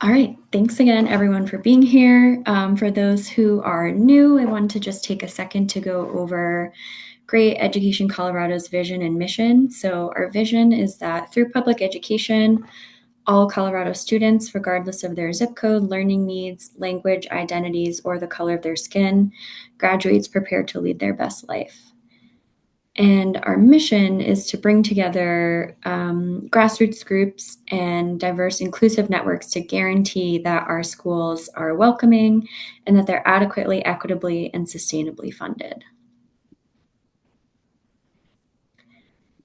All right, thanks again, everyone, for being here. For those who are new, I wanted to just take a second to go over Great Education Colorado's vision and mission. So our vision is that through public education, all Colorado students, regardless of their zip code, learning needs, language, identities, or the color of their skin, graduates prepared to lead their best life. And our mission is to bring together grassroots groups and diverse, inclusive networks to guarantee that our schools are welcoming and that they're adequately, equitably, and sustainably funded.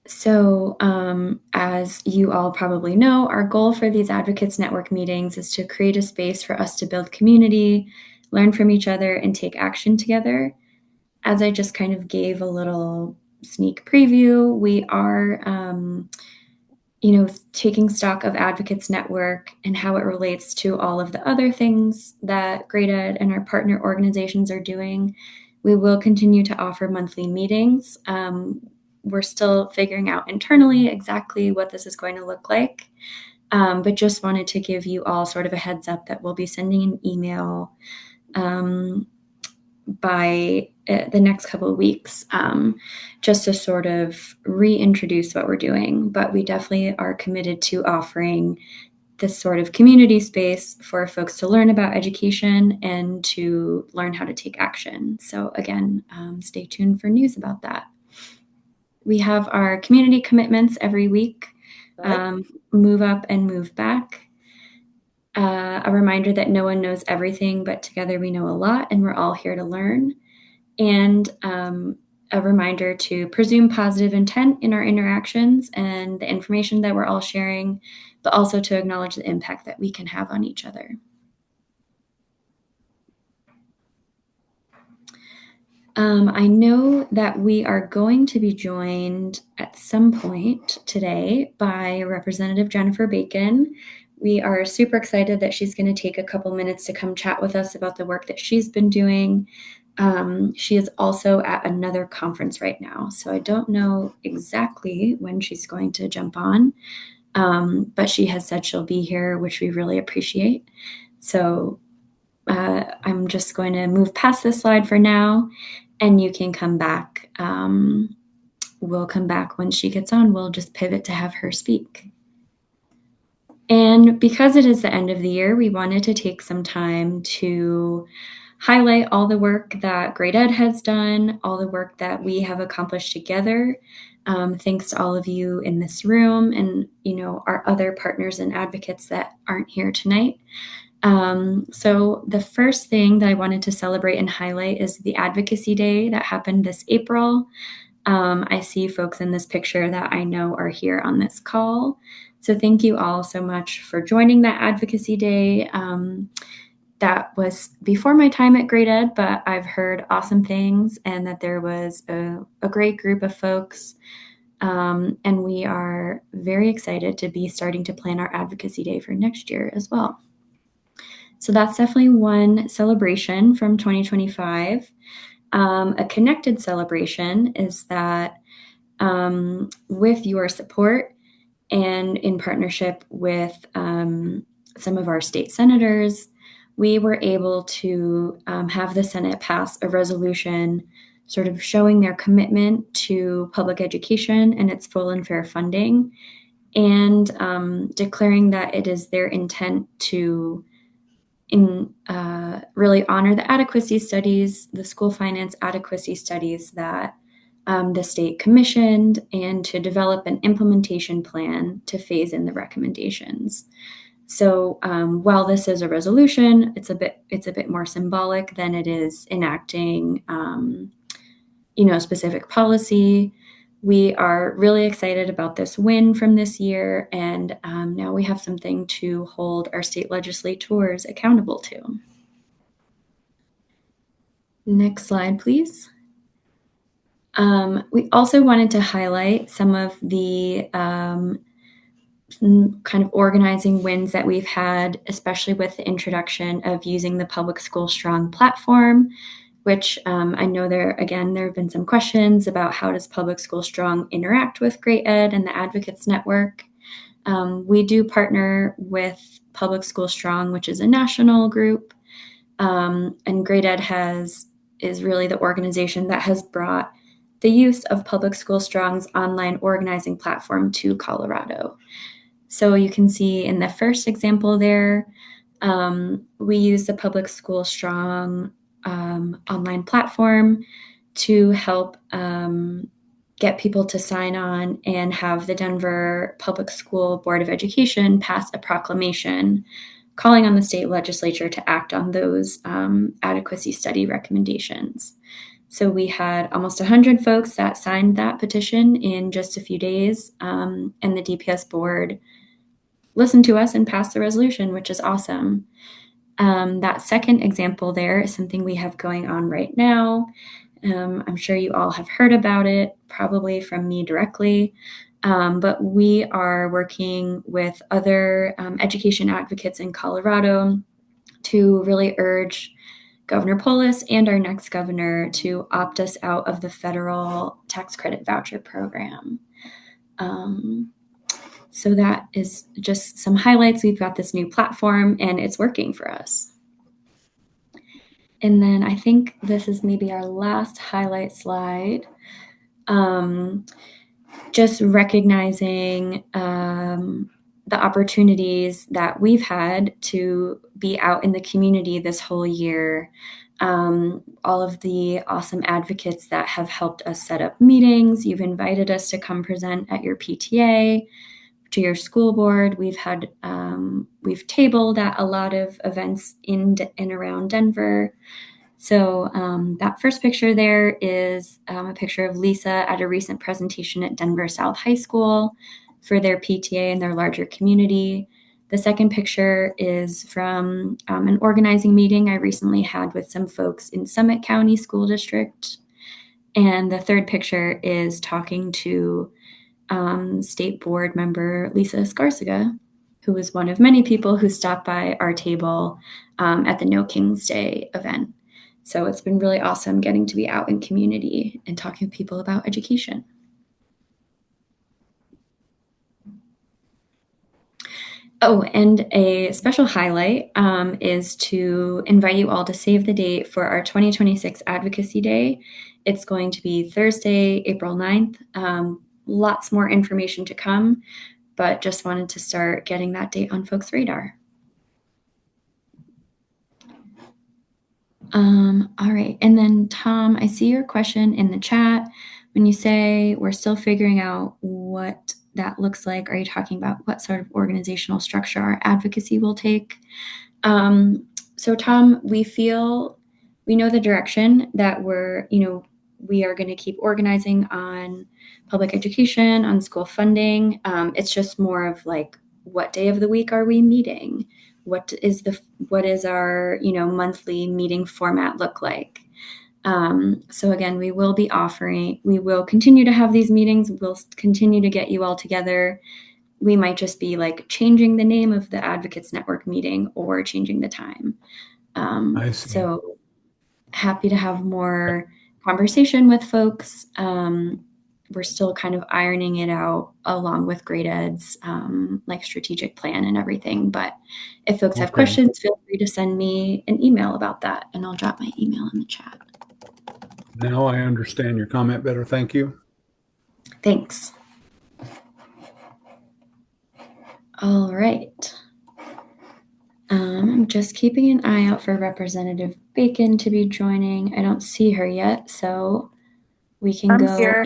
So, as you all probably know, our goal for these Advocates Network meetings is to create a space for us to build community, learn from each other, and take action together. As I just kind of gave a little sneak preview, we are, taking stock of Advocates Network and how it relates to all of the other things that Great Ed and our partner organizations are doing. We will continue to offer monthly meetings. We're still figuring out internally exactly what this is going to look like, but just wanted to give you all sort of a heads up that we'll be sending an email by the next couple of weeks, just to sort of reintroduce what we're doing. But we definitely are committed to offering this sort of community space for folks to learn about education and to learn how to take action. So again, stay tuned for news about that. We have our community commitments every week, move up and move back. A reminder that no one knows everything, but together we know a lot, and we're all here to learn. And a reminder to presume positive intent in our interactions and the information that we're all sharing, but also to acknowledge the impact that we can have on each other. I know that we are going to be joined at some point today by Representative Jennifer Bacon. We are super excited that she's going to take a couple minutes to come chat with us about the work that she's been doing. She is also at another conference right now, so I don't know exactly when she's going to jump on, but she has said she'll be here, which we really appreciate. So I'm just going to move past this slide for now, and you can come back. We'll come back when she gets on. We'll just pivot to have her speak. And because it is the end of the year, we wanted to take some time to highlight all the work that Great Ed has done, all the work that we have accomplished together. Thanks to all of you in this room and, our other partners and advocates that aren't here tonight. So the first thing that I wanted to celebrate and highlight is the Advocacy Day that happened this April. I see folks in this picture that I know are here on this call. So thank you all so much for joining that Advocacy Day. That was before my time at Great Ed, but I've heard awesome things and that there was a great group of folks. And we are very excited to be starting to plan our Advocacy Day for next year as well. So that's definitely one celebration from 2025. A connected celebration is that with your support and in partnership with some of our state senators, we were able to have the Senate pass a resolution sort of showing their commitment to public education and its full and fair funding, and declaring that it is their intent to really honor the adequacy studies, the school finance adequacy studies that the state commissioned, and to develop an implementation plan to phase in the recommendations. So while this is a resolution, it's a bit more symbolic than it is enacting, specific policy. We are really excited about this win from this year, and now we have something to hold our state legislators accountable to. Next slide, please. We also wanted to highlight some of the kind of organizing wins that we've had, especially with the introduction of using the Public School Strong platform, which I know there have been some questions about how does Public School Strong interact with Great Ed and the Advocates Network. We do partner with Public School Strong, which is a national group, and Great Ed is really the organization that has brought the use of Public School Strong's online organizing platform to Colorado. So you can see in the first example there, we use the Public School Strong online platform to help get people to sign on and have the Denver Public School Board of Education pass a proclamation calling on the state legislature to act on those adequacy study recommendations. So we had almost 100 folks that signed that petition in just a few days, and the DPS board listened to us and passed the resolution, which is awesome. That second example there is something we have going on right now. I'm sure you all have heard about it, probably from me directly, but we are working with other education advocates in Colorado to really urge Governor Polis and our next governor to opt us out of the federal tax credit voucher program. So that is just some highlights. We've got this new platform and it's working for us. And then I think this is maybe our last highlight slide. Just recognizing the opportunities that we've had to be out in the community this whole year. All of the awesome advocates that have helped us set up meetings. You've invited us to come present at your PTA, to your school board. We've tabled at a lot of events in and around Denver. So that first picture there is a picture of Lisa at a recent presentation at Denver South High School for their PTA and their larger community. The second picture is from an organizing meeting I recently had with some folks in Summit County School District. And the third picture is talking to state board member Lisa Escarcega, who was one of many people who stopped by our table at the No King's Day event. So it's been really awesome getting to be out in community and talking to people about education. Oh, and a special highlight is to invite you all to save the date for our 2026 Advocacy Day. It's going to be Thursday, April 9th. Lots more information to come, but just wanted to start getting that date on folks' radar. All right. And then, Tom, I see your question in the chat. When you say we're still figuring out what that looks like, are you talking about what sort of organizational structure our advocacy will take? So, Tom, we know the direction that we are going to keep organizing on public education, on school funding. It's just more of like, what day of the week are we meeting? What is our monthly meeting format look like? So again, we will continue to have these meetings. We'll continue to get you all together. We might just be like changing the name of the Advocates Network meeting or changing the time. I see. So happy to have more conversation with folks. We're still kind of ironing it out along with Great Ed's like strategic plan and everything. But if folks have questions, feel free to send me an email about that, and I'll drop my email in the chat. Now I understand your comment better. Thank you. Thanks. All right. I'm just keeping an eye out for Representative Bacon to be joining. I don't see her yet, so we can go here.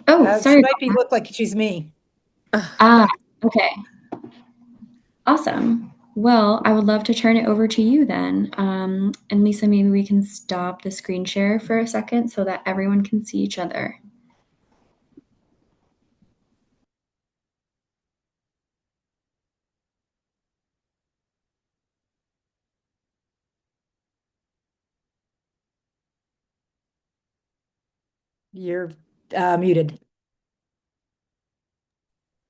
Oh, sorry. She might look like she's me. Okay. Awesome. Well, I would love to turn it over to you then. And Lisa, maybe we can stop the screen share for a second so that everyone can see each other. You're muted.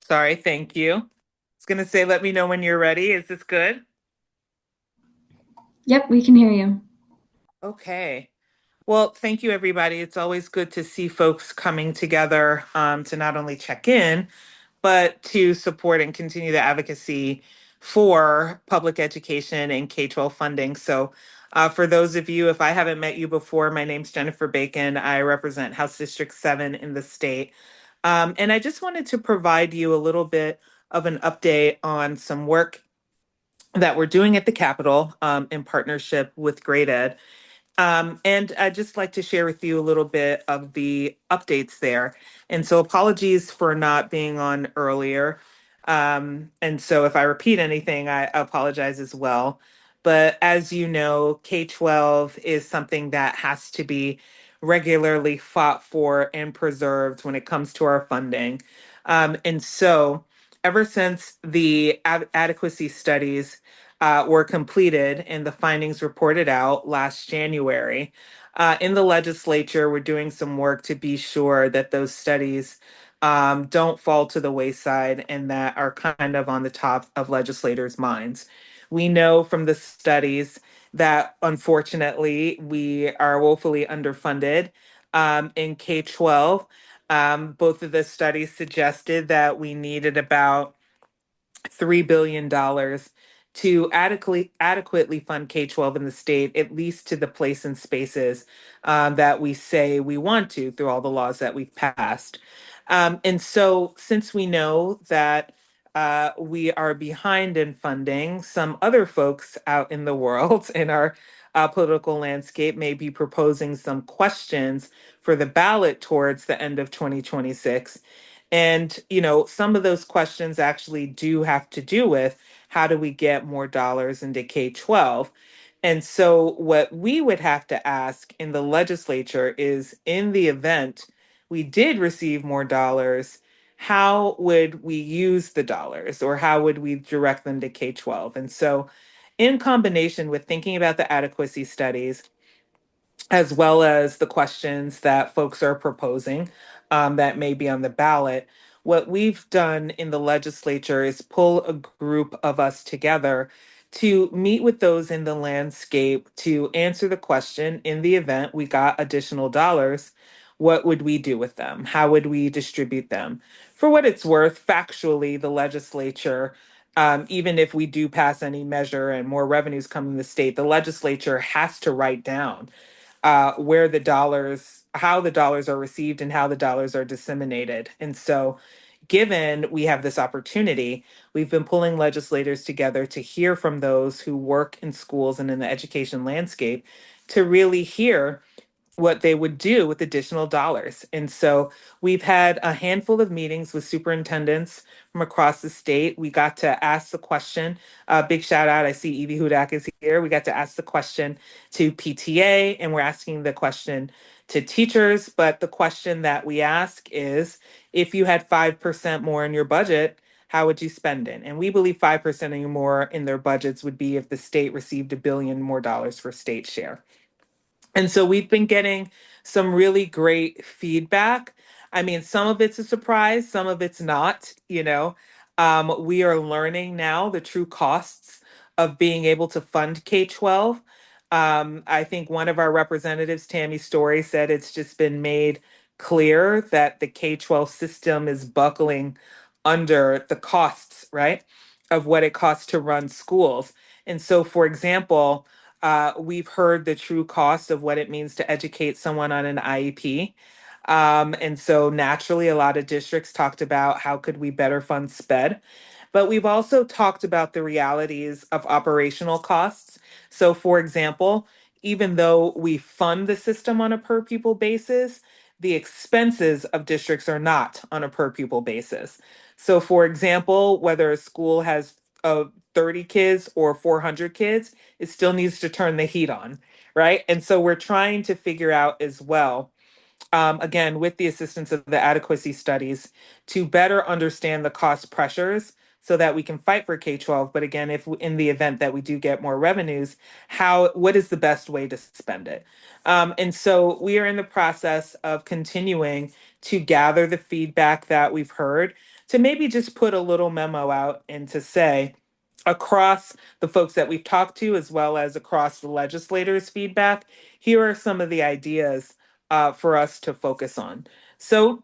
Sorry, thank you. I was going to say, let me know when you're ready. Is this good? Yep, we can hear you. Okay. Well, thank you, everybody. It's always good to see folks coming together to not only check in, but to support and continue the advocacy for public education and K-12 funding. So, for those of you, if I haven't met you before, my name's Jennifer Bacon. I represent House District 7 in the state. And I just wanted to provide you a little bit of an update on some work that we're doing at the Capitol in partnership with Great Ed. And I'd just like to share with you a little bit of the updates there. And so apologies for not being on earlier. And so if I repeat anything, I apologize as well. But as you know, K-12 is something that has to be regularly fought for and preserved when it comes to our funding. And so ever since the adequacy studies were completed and the findings reported out last January. In the legislature, we're doing some work to be sure that those studies don't fall to the wayside and that are kind of on the top of legislators' minds. We know from the studies that unfortunately we are woefully underfunded in K 12. Both of the studies suggested that we needed about $3 billion to adequately fund K-12 in the state, at least to the place and spaces that we say we want to through all the laws that we've passed. And so, since we know that we are behind in funding, some other folks out in the world in our political landscape may be proposing some questions for the ballot towards the end of 2026. And, some of those questions actually do have to do with how do we get more dollars into K 12? And so, what we would have to ask in the legislature is in the event we did receive more dollars, how would we use the dollars or how would we direct them to K 12? And so, in combination with thinking about the adequacy studies, as well as the questions that folks are proposing that may be on the ballot. What we've done in the legislature is pull a group of us together to meet with those in the landscape to answer the question in the event we got additional dollars, what would we do with them? How would we distribute them? For what it's worth, factually, the legislature, even if we do pass any measure and more revenues come in the state, the legislature has to write down where the dollars, how the dollars are received and how the dollars are disseminated. And so, given we have this opportunity, we've been pulling legislators together to hear from those who work in schools and in the education landscape to really hear what they would do with additional dollars. And so we've had a handful of meetings with superintendents from across the state. We got to ask the question, big shout out, I see Evie Hudak is here. We got to ask the question to PTA and we're asking the question to teachers. But the question that we ask is if you had 5% more in your budget, how would you spend it? And we believe 5% or more in their budgets would be if the state received $1 billion more for state share. And so we've been getting some really great feedback. I mean, some of it's a surprise, some of it's not. We are learning now the true costs of being able to fund K 12. I think one of our representatives, Tammy Story, said it's just been made clear that the K 12 system is buckling under the costs, right, of what it costs to run schools. And so, for example, we've heard the true cost of what it means to educate someone on an IEP. And so naturally, a lot of districts talked about how could we better fund SPED. But we've also talked about the realities of operational costs. So, for example, even though we fund the system on a per pupil basis, the expenses of districts are not on a per pupil basis. So, for example, whether a school has 30 kids or 400 kids, it still needs to turn the heat on, right? And so we're trying to figure out as well, again, with the assistance of the adequacy studies, to better understand the cost pressures so that we can fight for K-12. But again, if in the event that we do get more revenues, what is the best way to spend it? And so we are in the process of continuing to gather the feedback that we've heard to maybe just put a little memo out and to say, across the folks that we've talked to, as well as across the legislators' feedback, here are some of the ideas for us to focus on. So,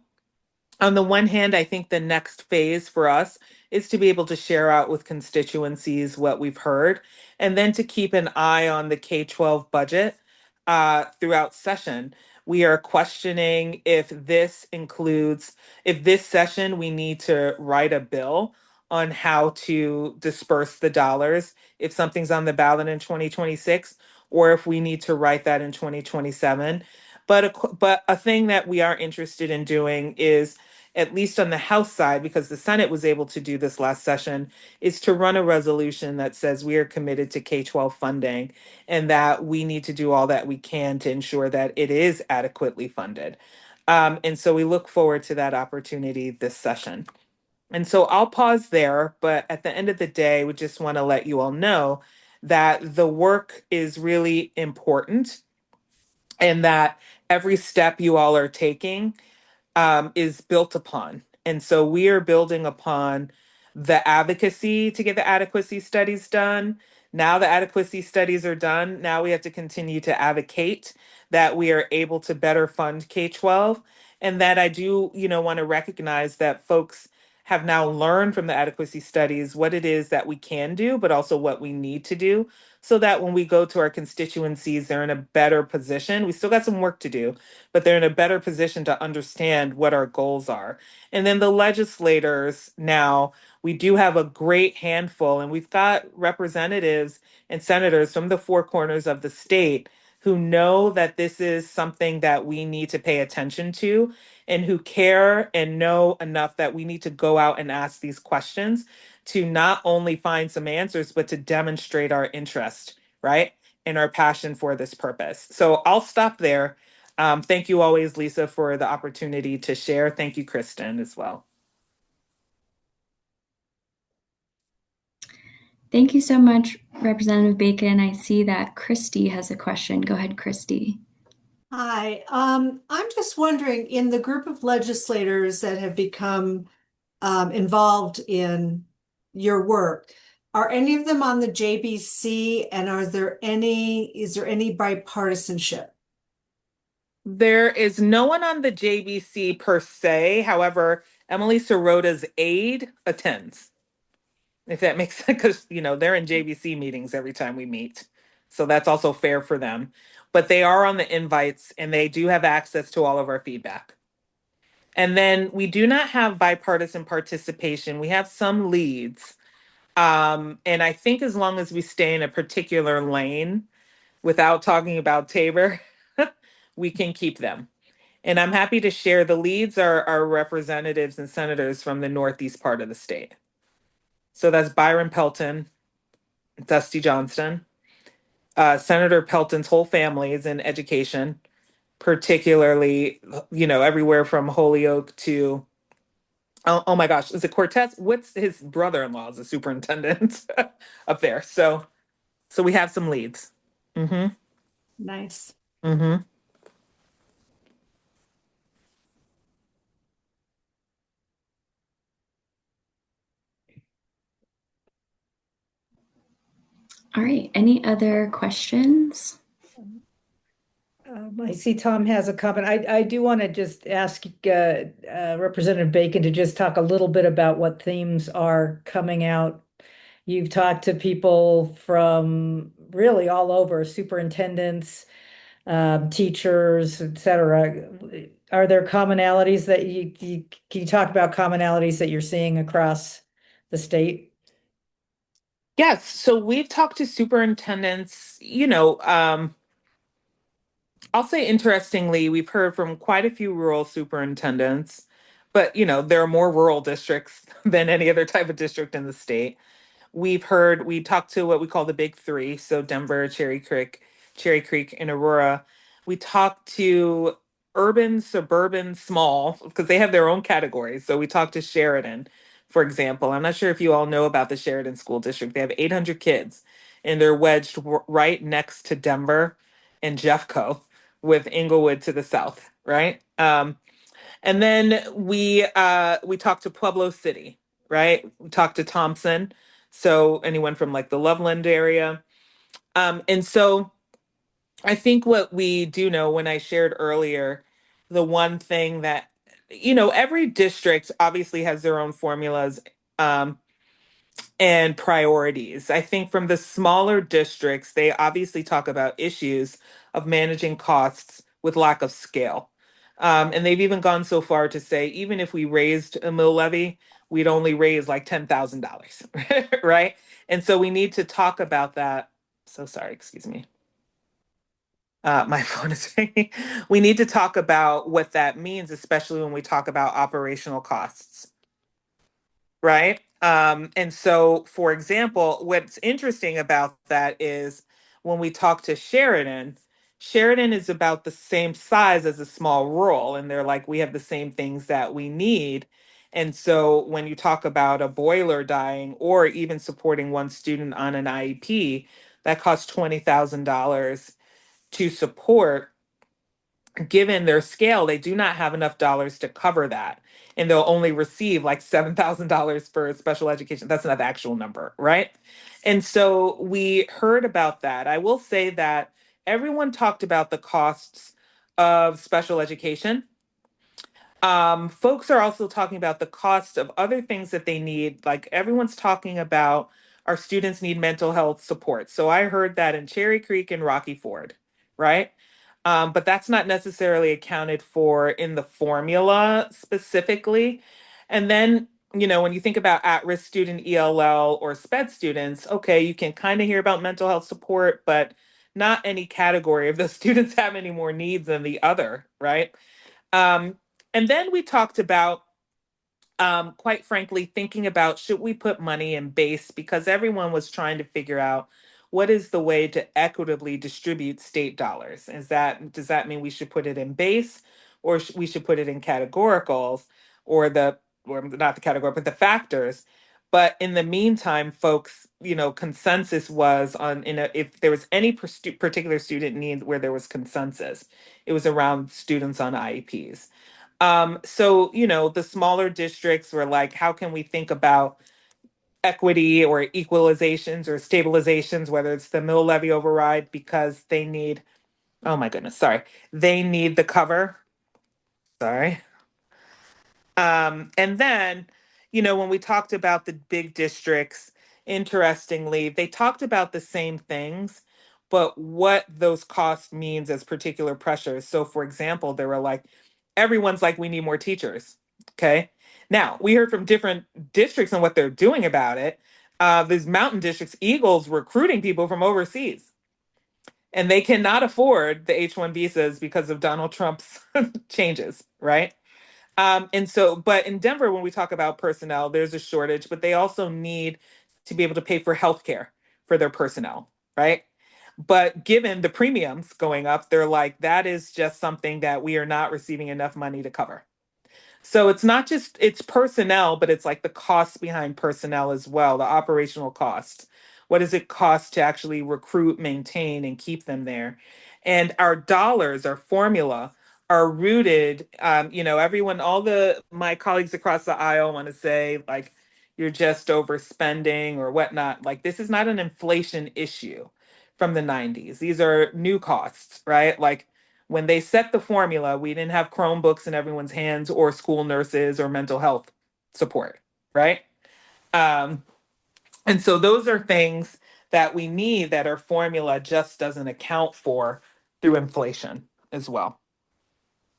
on the one hand, I think the next phase for us is to be able to share out with constituencies what we've heard, and then to keep an eye on the K 12 budget throughout session. We are questioning if this includes, if this session we need to write a bill on how to disperse the dollars if something's on the ballot in 2026, or if we need to write that in 2027. But a thing that we are interested in doing is, at least on the House side, because the Senate was able to do this last session, is to run a resolution that says we are committed to K 12 funding and that we need to do all that we can to ensure that it is adequately funded. And so we look forward to that opportunity this session. And so I'll pause there, but at the end of the day, we just want to let you all know that the work is really important and that every step you all are taking is built upon. And so we are building upon the advocacy to get the adequacy studies done. Now the adequacy studies are done. Now we have to continue to advocate that we are able to better fund K 12. And that I do, want to recognize that folks have now learned from the adequacy studies what it is that we can do, but also what we need to do, so that when we go to our constituencies, they're in a better position. We still got some work to do, but they're in a better position to understand what our goals are. And then the legislators now, we do have a great handful, and we've got representatives and senators from the four corners of the state who know that this is something that we need to pay attention to, and who care and know enough that we need to go out and ask these questions to not only find some answers, but to demonstrate our interest, right? And our passion for this purpose. So I'll stop there. Thank you always, Lisa, for the opportunity to share. Thank you, Kristen, as well. Thank you so much, Representative Bacon. I see that Christy has a question. Go ahead, Christy. Hi, I'm just wondering, in the group of legislators that have become involved in your work, are any of them on the JBC, and is there any bipartisanship? There is no one on the JBC per se. However, Emily Sorota's aide attends, if that makes sense, because they're in JBC meetings every time we meet. So that's also fair for them. But they are on the invites and they do have access to all of our feedback. And then we do not have bipartisan participation. We have some leads. And I think as long as we stay in a particular lane without talking about Tabor, we can keep them. And I'm happy to share the leads are our representatives and senators from the northeast part of the state. So that's Byron Pelton, Dusty Johnston. Senator Pelton's whole family is in education, particularly, everywhere from Holyoke to, oh my gosh, is it Cortez? What's his brother-in-law is a superintendent up there. So we have some leads. Mm-hmm. Nice. Mm-hmm. All right. Any other questions? I see Tom has a comment. I do want to just ask Representative Bacon to just talk a little bit about what themes are coming out. You've talked to people from really all over, superintendents, teachers, etc. Are there commonalities that can you talk about commonalities that you're seeing across the state? Yes. So we've talked to superintendents, I'll say interestingly, we've heard from quite a few rural superintendents, but there are more rural districts than any other type of district in the state. We talked to what we call the big three, so Denver, Cherry Creek, and Aurora. We talked to urban, suburban, small, because they have their own categories. So we talked to Sheridan, for example. I'm not sure if you all know about the Sheridan School District. They have 800 kids, and they're wedged right next to Denver and Jeffco, with Inglewood to the south, right? And then we talked to Pueblo City, right? We talked to Thompson. So anyone from like the Loveland area. And so I think what we do know, when I shared earlier, the one thing that, every district obviously has their own formulas. And priorities. I think from the smaller districts, they obviously talk about issues of managing costs with lack of scale. And they've even gone so far to say, even if we raised a mill levy, we'd only raise like $10,000, right? And so we need to talk about that. So sorry, excuse me. My phone is ringing. We need to talk about what that means, especially when we talk about operational costs. Right? And so, for example, what's interesting about that is when we talk to Sheridan, Sheridan is about the same size as a small rural, and they're like, we have the same things that we need. And so, when you talk about a boiler dying or even supporting one student on an IEP, that costs $20,000 to support. Given their scale, they do not have enough dollars to cover that. And they'll only receive like $7,000 for special education. That's not the actual number, right? And so we heard about that. I will say that everyone talked about the costs of special education. Folks are also talking about the cost of other things that they need. Like everyone's talking about our students need mental health support. So I heard that in Cherry Creek and Rocky Ford, right? But that's not necessarily accounted for in the formula specifically. And then, when you think about at-risk student ELL or SPED students, okay, you can kind of hear about mental health support, but not any category of those students have any more needs than the other, right? Um, and then we talked about, quite frankly, thinking about should we put money in base, because everyone was trying to figure out what is the way to equitably distribute state dollars. Does that mean we should put it in base, or we should put it in categoricals, or not the category, but the factors? But in the meantime, folks, consensus was on if there was any particular student need where there was consensus, it was around students on IEPs. So, the smaller districts were like, how can we think about equity or equalizations or stabilizations, whether it's the mill levy override, because they need, oh my goodness, sorry, they need the cover. Sorry. And then, when we talked about the big districts, interestingly, they talked about the same things, but what those costs means as particular pressures. So, for example, they were like, everyone's like, we need more teachers. Okay. Now, we heard from different districts and what they're doing about it. These mountain districts, Eagles recruiting people from overseas, and they cannot afford the H 1 visas because of Donald Trump's changes, right? And so, but in Denver, when we talk about personnel, there's a shortage, but they also need to be able to pay for healthcare for their personnel, right? But given the premiums going up, they're like, that is just something that we are not receiving enough money to cover. So it's not just it's personnel, but it's like the costs behind personnel as well, the operational costs. What does it cost to actually recruit, maintain, and keep them there? And our dollars, our formula, are rooted. Everyone, all the my colleagues across the aisle want to say like you're just overspending or whatnot. Like this is not an inflation issue from the 90s. These are new costs, right? Like when they set the formula, we didn't have Chromebooks in everyone's hands or school nurses or mental health support, right? Um, and so those are things that we need that our formula just doesn't account for through inflation as well.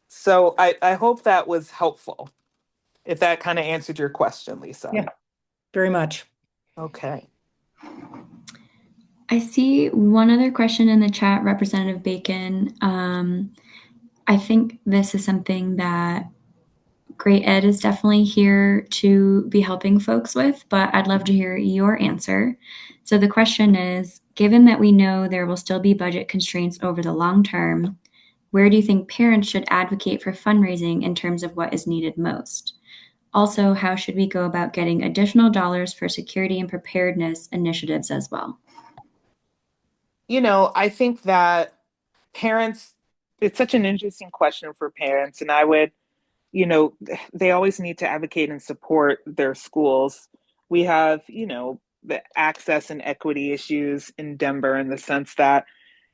So I hope that was helpful. If that kind of answered your question, Lisa. Yeah, very much. Okay. I see one other question in the chat, Representative Bacon. I think this is something that Great Ed is definitely here to be helping folks with, but I'd love to hear your answer. So the question is, given that we know there will still be budget constraints over the long term, where do you think parents should advocate for fundraising in terms of what is needed most? Also, how should we go about getting additional dollars for security and preparedness initiatives as well? I think that parents, it's such an interesting question for parents, and I would you know, they always need to advocate and support their schools. We have, the access and equity issues in Denver in the sense that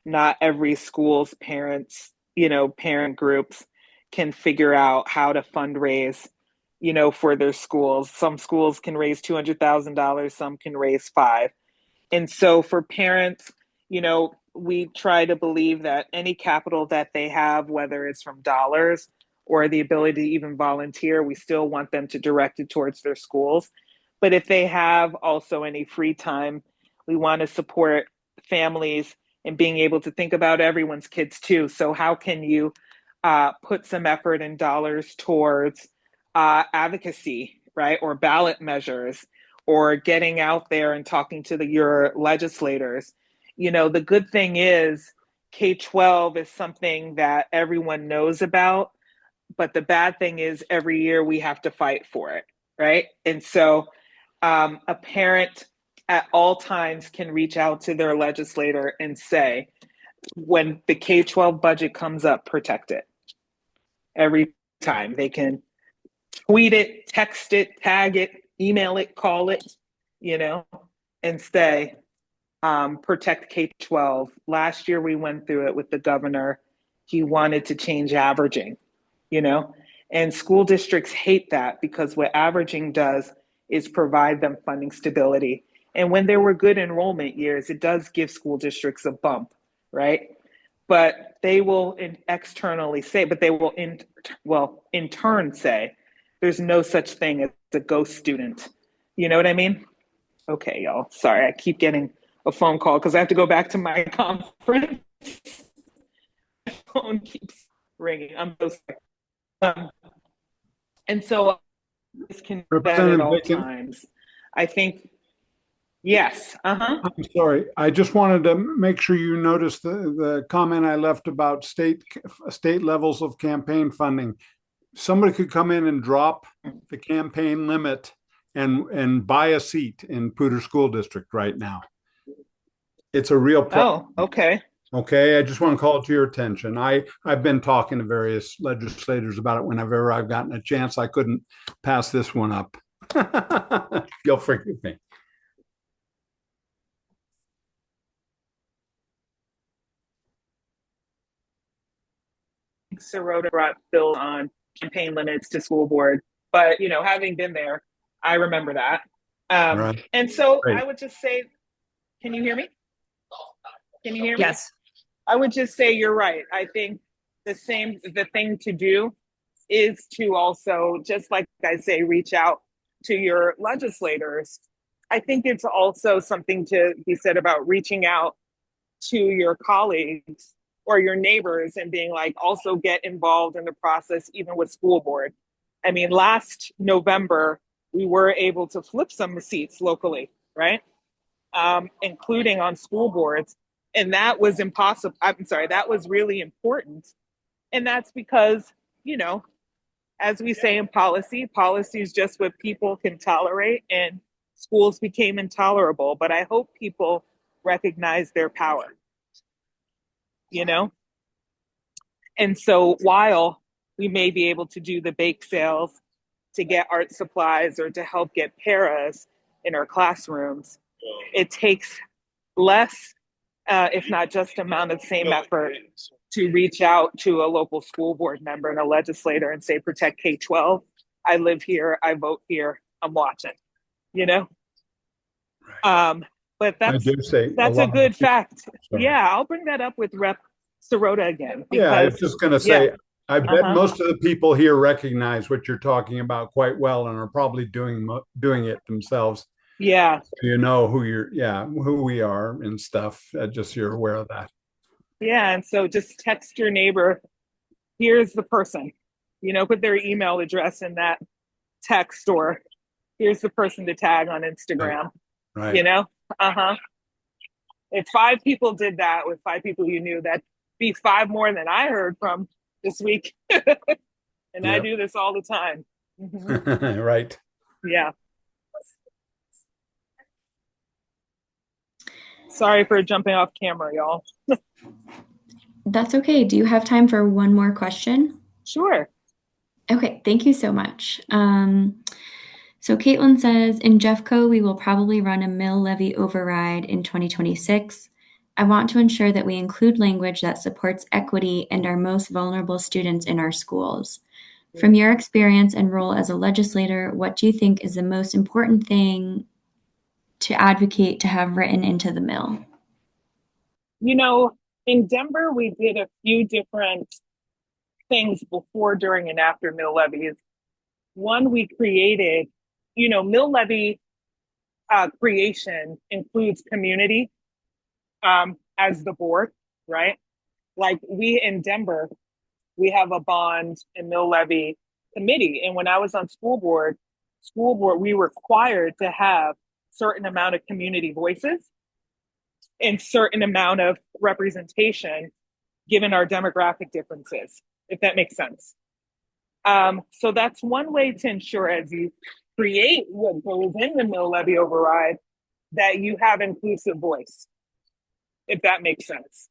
not every school's parents, parent groups can figure out how to fundraise, for their schools. Some schools can raise $200,000, some can raise five. And so for parents, we try to believe that any capital that they have, whether it's from dollars or the ability to even volunteer, we still want them to direct it towards their schools. But if they have also any free time, we want to support families and being able to think about everyone's kids too. So how can you put some effort and dollars towards advocacy, right? Or ballot measures, or getting out there and talking to your legislators. The good thing is K-12 is something that everyone knows about, but the bad thing is every year we have to fight for it, right? And so a parent at all times can reach out to their legislator and say, when the K-12 budget comes up, protect it. Every time they can tweet it, text it, tag it, email it, call it, and say, protect K-12. Last year we went through it with the governor. He wanted to change averaging, and school districts hate that because what averaging does is provide them funding stability. And when there were good enrollment years, it does give school districts a bump, right? But they will externally say, but they will in turn say, there's no such thing as a ghost student. You know what I mean? Okay, y'all. Sorry, I keep getting a phone call because I have to go back to my conference. My phone keeps ringing. I'm so sorry. And so this can be that at all times. I think, yes. Uh-huh. I'm sorry. I just wanted to make sure you noticed the comment I left about state levels of campaign funding. Somebody could come in and drop the campaign limit and buy a seat in Poudre School District right now. It's a real problem. Oh, okay. Okay, I just want to call it to your attention. I've been talking to various legislators about it whenever I've gotten a chance. I couldn't pass this one up. You'll forgive me. Sirota brought bill on campaign limits to school board, but having been there, I remember that. Right. And so Great. I would just say, can you hear me? Can you hear me? Yes. I would just say you're right. I think the thing to do is to also, just like I say, reach out to your legislators. I think it's also something to be said about reaching out to your colleagues or your neighbors and being like, also get involved in the process, even with school board. I mean, last November, we were able to flip some seats locally, right? Including on school boards. And that was impossible. I'm sorry, that was really important. And that's because, as we say in policy is just what people can tolerate, and schools became intolerable. But I hope people recognize their power, And so while we may be able to do the bake sales to get art supplies or to help get paras in our classrooms, it takes less, if not just amount of same effort to reach out to a local school board member and a legislator and say, protect K-12. I live here, I vote here, I'm watching, Right. But that's a good fact. Sorry. Yeah, I'll bring that up with Rep. Sirota again. Because, I was just going to say, I bet most of the people here recognize what you're talking about quite well and are probably doing it themselves. Yeah. So you know who we are and stuff. Just you're aware of that. Yeah, and so just text your neighbor. Here's the person. Put their email address in that text, or here's the person to tag on Instagram. Right. If 5 people did that with 5 people you knew, that'd be 5 more than I heard from this week. And I do this all the time. Mm-hmm. Right. Yeah. Sorry for jumping off camera, y'all. That's okay. Do you have time for one more question? Sure. Okay, thank you so much. So Caitlin says, in Jeffco, we will probably run a mill levy override in 2026. I want to ensure that we include language that supports equity and our most vulnerable students in our schools. From your experience and role as a legislator, what do you think is the most important thing to advocate to have written into the mill? You know, in Denver, we did a few different things before, during, and after mill levies. One, we created, mill levy creation includes community as the board, right? Like we in Denver, we have a bond and mill levy committee. And when I was on school board, we were required to have certain amount of community voices and certain amount of representation given our demographic differences, if that makes sense. So that's one way to ensure, as you create what goes in the mill levy override, that you have inclusive voice, if that makes sense.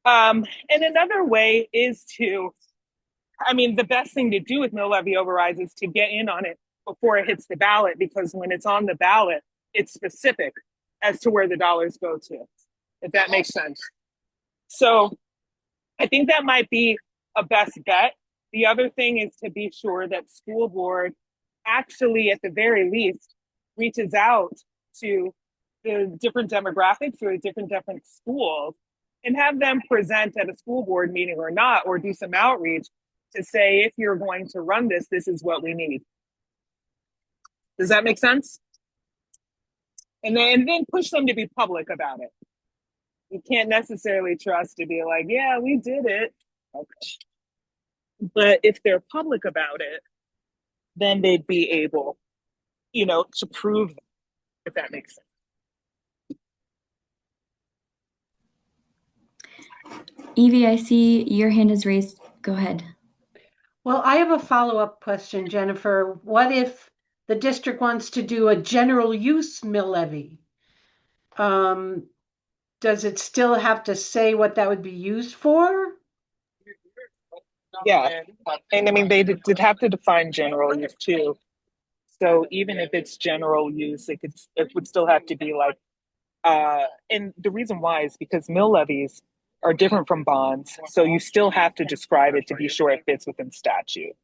And another way is the best thing to do with mill levy overrides is to get in on it before it hits the ballot, because when it's on the ballot, it's specific as to where the dollars go to, if that makes sense. So I think that might be a best bet. The other thing is to be sure that school board actually, at the very least, reaches out to the different demographics or the different schools and have them present at a school board meeting or not, or do some outreach to say, if you're going to run this, this is what we need. Does that make sense? And then push them to be public about it. You can't necessarily trust to be like, yeah, we did it. Okay. But if they're public about it, then they'd be able, to prove it, if that makes sense. Evie, I see your hand is raised. Go ahead. Well, I have a follow-up question, Jennifer. What if the district wants to do a general use mill levy? Does it still have to say what that would be used for? Yeah, and they'd have to define general use too. So even if it's general use, it would still have to be like, and the reason why is because mill levies are different from bonds. So you still have to describe it to be sure it fits within statute,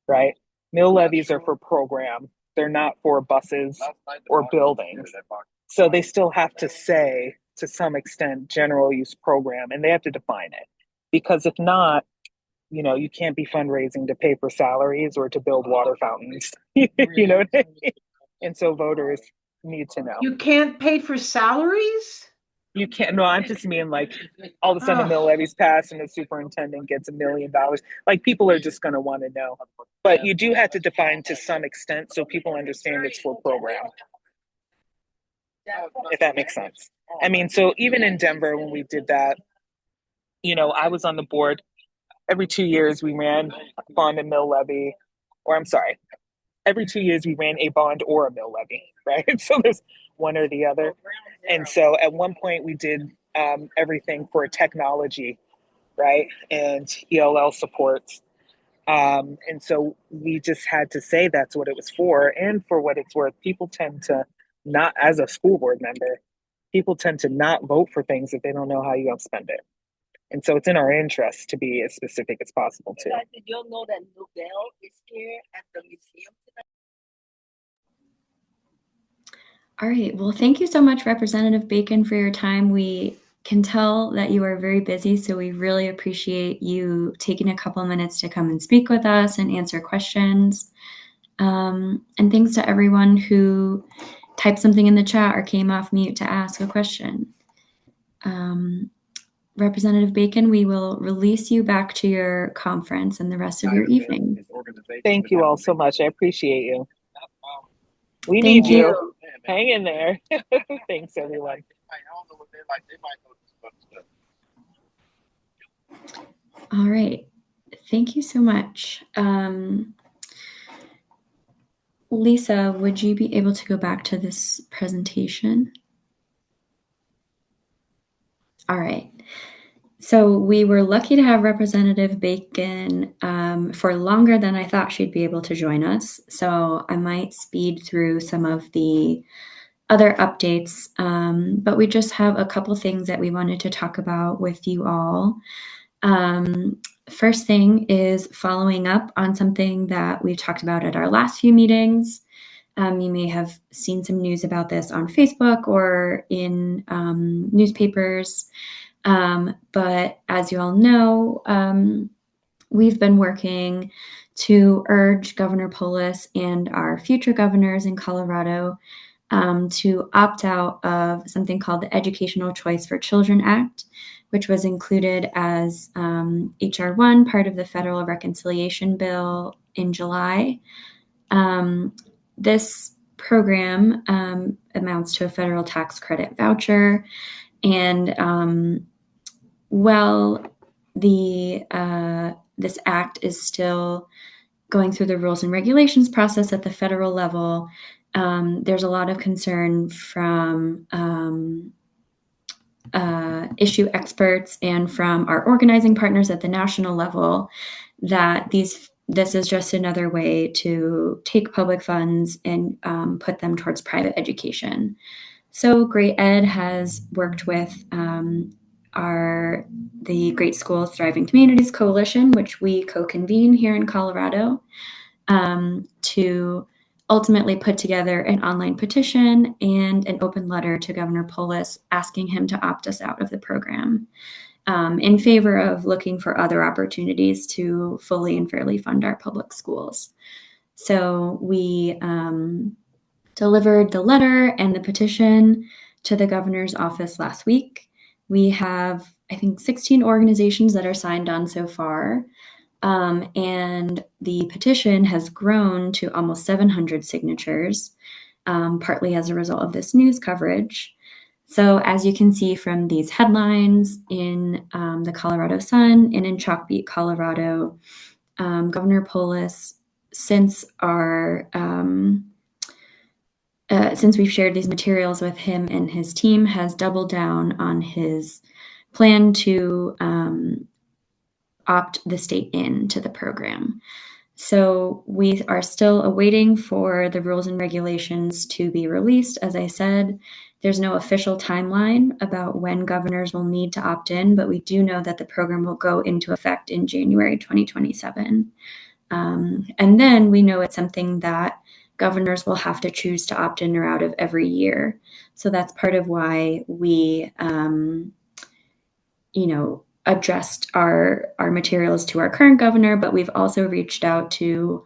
right? Mill levies are for program. They're not for buses or buildings. So they still have to say, to some extent, general use program, and they have to define it. Because if not, you can't be fundraising to pay for salaries or to build water fountains. You know what I mean? And so voters need to know. You can't pay for salaries? You can't. No, I'm just mean like all of a sudden a mill levy's passed and the superintendent gets $1 million. Like people are just going to want to know. But you do have to define to some extent so people understand it's for program. If that makes sense. So even in Denver when we did that, I was on the board. Every 2 years we ran a bond and mill levy, or I'm sorry, every 2 years we ran a bond or a mill levy, right? So there's one or the other. And so at one point we did everything for technology, right? And ELL supports. And so we just had to say that's what it was for. And for what it's worth, people tend to not, as a school board member, people tend to not vote for things if they don't know how you're going to spend it. And so it's in our interest to be as specific as possible too. Did you know that Nobel is here at the museum tonight? All right. Well, thank you so much, Representative Bacon, for your time. We can tell that you are very busy, so we really appreciate you taking a couple of minutes to come and speak with us and answer questions. And thanks to everyone who typed something in the chat or came off mute to ask a question. Representative Bacon, we will release you back to your conference and the rest of your evening. Thank you all so much. I appreciate you. We Thank need you. you. Hang in there. Thanks, everyone. All right. Thank you so much. Lisa, would you be able to go back to this presentation? All right. So we were lucky to have Representative Bacon for longer than I thought she'd be able to join us. So I might speed through some of the other updates, but we just have a couple things that we wanted to talk about with you all. First thing is following up on something that we've talked about at our last few meetings. You may have seen some news about this on Facebook or in newspapers. But as you all know, we've been working to urge Governor Polis and our future governors in Colorado to opt out of something called the Educational Choice for Children Act, which was included as HR 1, part of the Federal Reconciliation Bill in July. This program amounts to a federal tax credit voucher, and well, this act is still going through the rules and regulations process at the federal level. There's a lot of concern from issue experts and from our organizing partners at the national level that this is just another way to take public funds and put them towards private education. So Great Ed has worked with the Great Schools Thriving Communities Coalition, which we co-convene here in Colorado, to ultimately put together an online petition and an open letter to Governor Polis asking him to opt us out of the program in favor of looking for other opportunities to fully and fairly fund our public schools. So we delivered the letter and the petition to the governor's office last week. We have, I think, 16 organizations that are signed on so far. And the petition has grown to almost 700 signatures, partly as a result of this news coverage. So as you can see from these headlines in the Colorado Sun and in Chalkbeat, Colorado, Governor Polis, since we've shared these materials with him and his team, has doubled down on his plan to opt the state into the program. So we are still awaiting for the rules and regulations to be released. As I said, there's no official timeline about when governors will need to opt in, but we do know that the program will go into effect in January 2027. And then we know it's something that governors will have to choose to opt in or out of every year. So that's part of why we, addressed our materials to our current governor, but we've also reached out to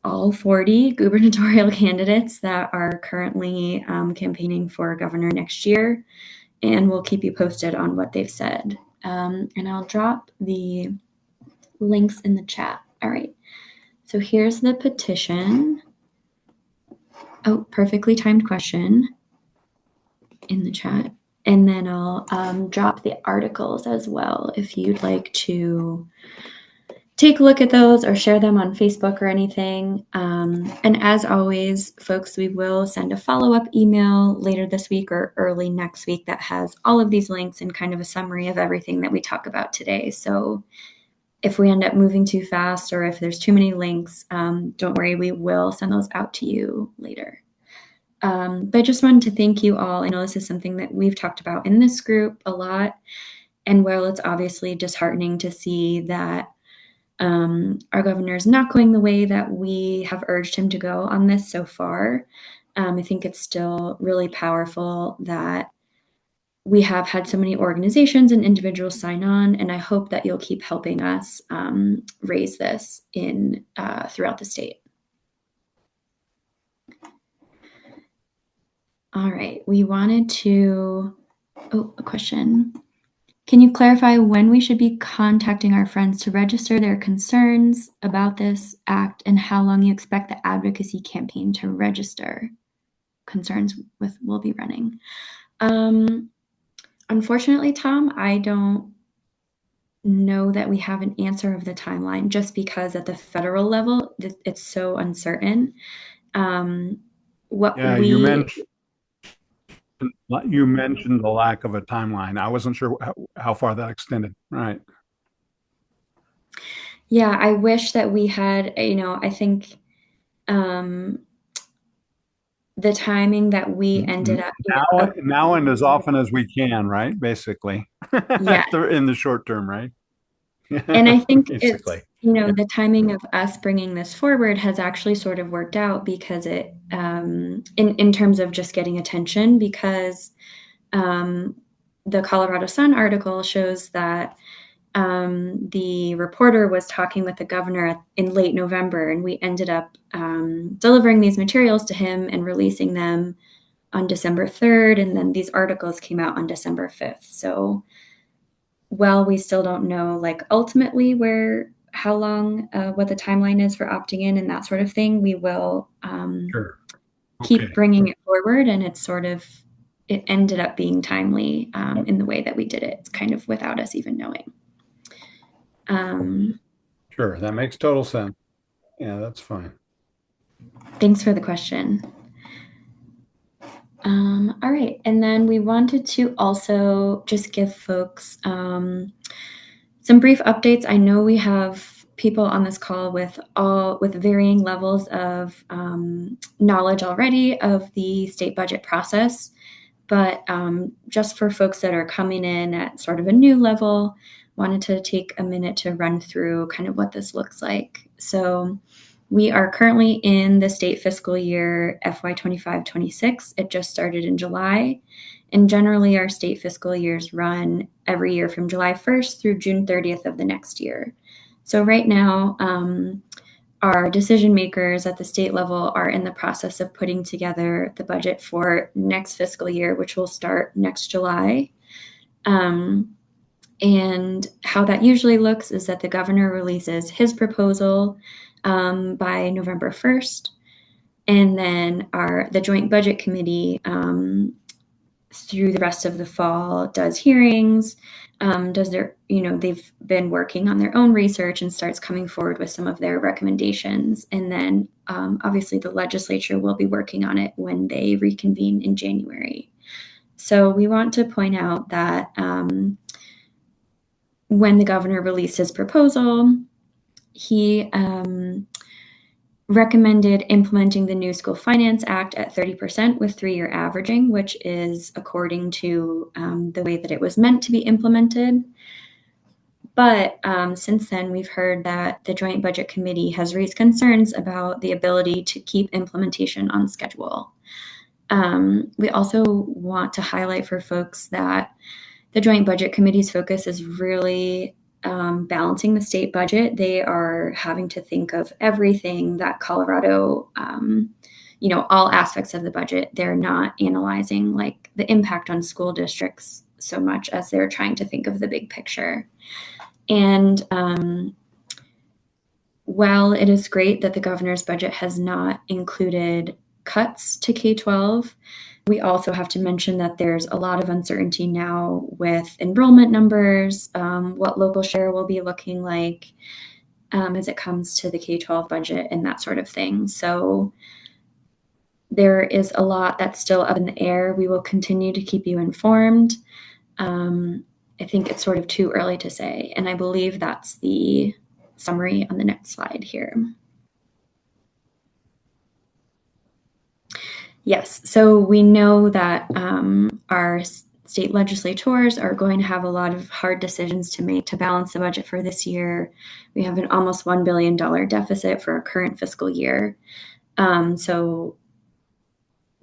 all 40 gubernatorial candidates that are currently campaigning for governor next year, and we'll keep you posted on what they've said. And I'll drop the links in the chat. All right. So here's the petition. Oh, perfectly timed question in the chat. And then I'll drop the articles as well if you'd like to take a look at those or share them on Facebook or anything. And as always, folks, we will send a follow-up email later this week or early next week that has all of these links and kind of a summary of everything that we talk about today. So if we end up moving too fast or if there's too many links, don't worry, we will send those out to you later. But I just wanted to thank you all. I know this is something that we've talked about in this group a lot. And while it's obviously disheartening to see that our governor is not going the way that we have urged him to go on this so far, I think it's still really powerful that we have had so many organizations and individuals sign on, and I hope that you'll keep helping us raise this throughout the state. All right, we wanted to, a question. Can you clarify when we should be contacting our friends to register their concerns about this act and how long you expect the advocacy campaign to register concerns will be running? Unfortunately, Tom, I don't know that we have an answer of the timeline just because at the federal level, it's so uncertain. You mentioned You mentioned the lack of a timeline. I wasn't sure how far that extended. Right. Yeah, I wish that we had, I think um, the timing that we ended up, Now and as often as we can, right? Basically, yeah. in the short term, right? And I think it's, Basically. the timing of us bringing this forward has actually sort of worked out because it, in terms of just getting attention, because the Colorado Sun article shows that the reporter was talking with the governor in late November, and we ended up delivering these materials to him and releasing them on December 3rd, and then these articles came out on December 5th. So while we still don't know, like, ultimately how long, what the timeline is for opting in and that sort of thing, we will Sure. keep Okay. bringing it forward, and it ended up being timely in the way that we did it. It's kind of without us even knowing. Sure, that makes total sense. Yeah, that's fine. Thanks for the question. All right, and then we wanted to also just give folks some brief updates. I know we have people on this call with varying levels of knowledge already of the state budget process, but just for folks that are coming in at sort of a new level, wanted to take a minute to run through kind of what this looks like. So we are currently in the state fiscal year FY 25-26. It just started in July. And generally, our state fiscal years run every year from July 1st through June 30th of the next year. So right now, our decision makers at the state level are in the process of putting together the budget for next fiscal year, which will start next July. And how that usually looks is that the governor releases his proposal by November 1st. And then the Joint Budget Committee through the rest of the fall does hearings, they've been working on their own research and starts coming forward with some of their recommendations. And then obviously the legislature will be working on it when they reconvene in January. So we want to point out that when the governor released his proposal, he recommended implementing the new School Finance Act at 30% with 3-year averaging, which is according to the way that it was meant to be implemented. But since then, we've heard that the Joint Budget Committee has raised concerns about the ability to keep implementation on schedule. We also want to highlight for folks that the Joint Budget Committee's focus is really balancing the state budget. They are having to think of everything that Colorado, all aspects of the budget. They're not analyzing like the impact on school districts so much as they're trying to think of the big picture. And while it is great that the governor's budget has not included cuts to K-12, we also have to mention that there's a lot of uncertainty now with enrollment numbers, what local share will be looking like as it comes to the K-12 budget and that sort of thing. So there is a lot that's still up in the air. We will continue to keep you informed. I think it's sort of too early to say, and I believe that's the summary on the next slide here. Yes, so we know that our state legislators are going to have a lot of hard decisions to make to balance the budget for this year. We have an almost $1 billion deficit for our current fiscal year. So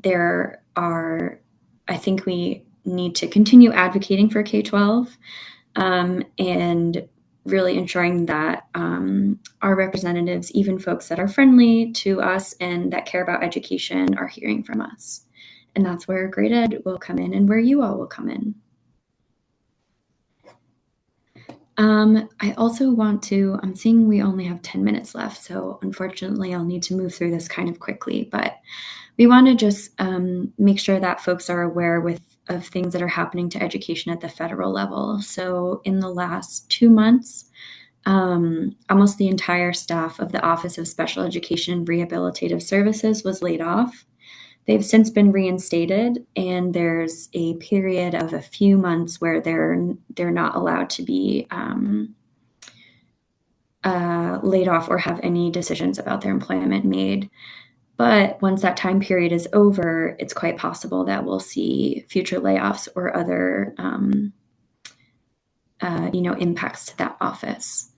I think we need to continue advocating for K-12 and really ensuring that our representatives, even folks that are friendly to us and that care about education, are hearing from us. And that's where Great Ed will come in and where you all will come in. I also I'm seeing we only have 10 minutes left, so unfortunately I'll need to move through this kind of quickly, but we want to just make sure that folks are aware of things that are happening to education at the federal level. So in the last 2 months, almost the entire staff of the Office of Special Education and Rehabilitative Services was laid off. They've since been reinstated, and there's a period of a few months where they're not allowed to be laid off or have any decisions about their employment made. But once that time period is over, it's quite possible that we'll see future layoffs or other impacts to that office.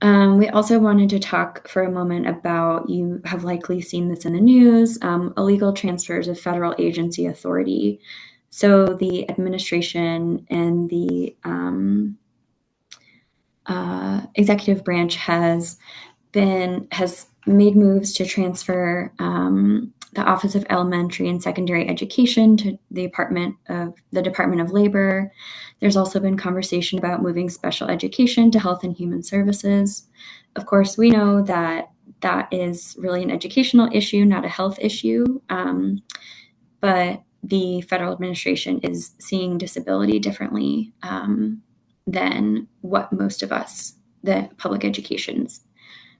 We also wanted to talk for a moment about, you have likely seen this in the news, illegal transfers of federal agency authority. So the administration and the executive branch has made moves to transfer the Office of Elementary and Secondary Education to the Department of Labor. There's also been conversation about moving special education to Health and Human Services. Of course, we know that that is really an educational issue, not a health issue. But the federal administration is seeing disability differently than what most of us, the public educations,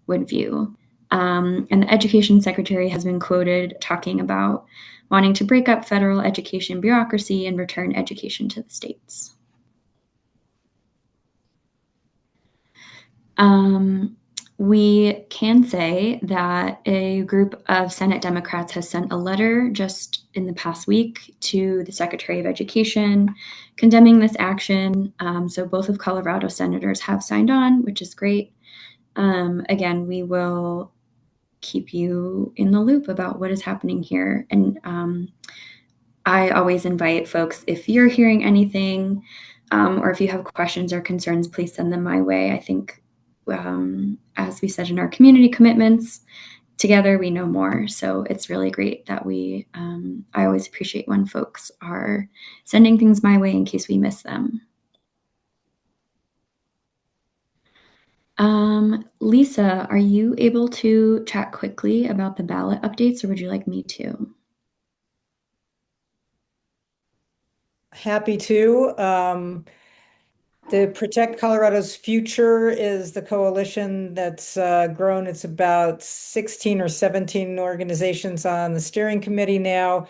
would view. And the education secretary has been quoted talking about wanting to break up federal education bureaucracy and return education to the states. We can say that a group of Senate Democrats has sent a letter just in the past week to the Secretary of Education condemning this action. So both of Colorado senators have signed on, which is great. Again, we will keep you in the loop about what is happening here. And I always invite folks, if you're hearing anything or if you have questions or concerns, please send them my way. I think, as we said in our community commitments, together we know more. So it's really great that I always appreciate when folks are sending things my way in case we miss them. Lisa, are you able to chat quickly about the ballot updates, or would you like me to? Happy to. The Protect Colorado's Future is the coalition that's grown. It's about 16 or 17 organizations on the steering committee now.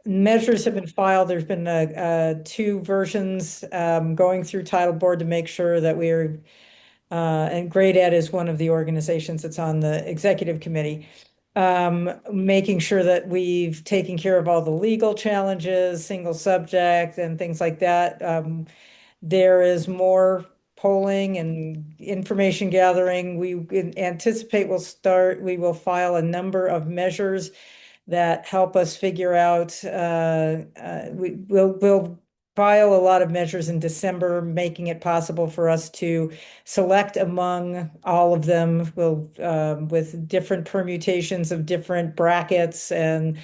Measures have been filed. There's been two versions going through title board to make sure that we're, and Great Ed is one of the organizations that's on the executive committee, making sure that we've taken care of all the legal challenges, single subject and things like that. There is more polling and information gathering. We anticipate we will file a number of measures that help us figure out, we'll file a lot of measures in December, making it possible for us to select among all of them with different permutations of different brackets and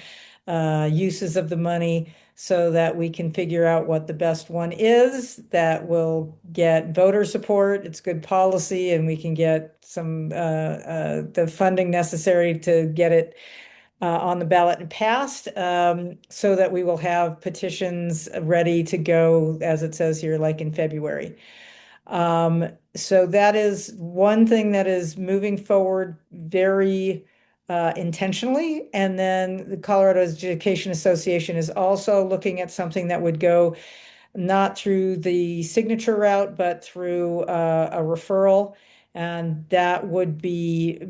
uses of the money, so that we can figure out what the best one is that will get voter support. It's good policy, and we can get the funding necessary to get it on the ballot and passed, so that we will have petitions ready to go, as it says here, like in February. So that is one thing that is moving forward very intentionally. And then the Colorado Education Association is also looking at something that would go not through the signature route, but through a referral. And that would be,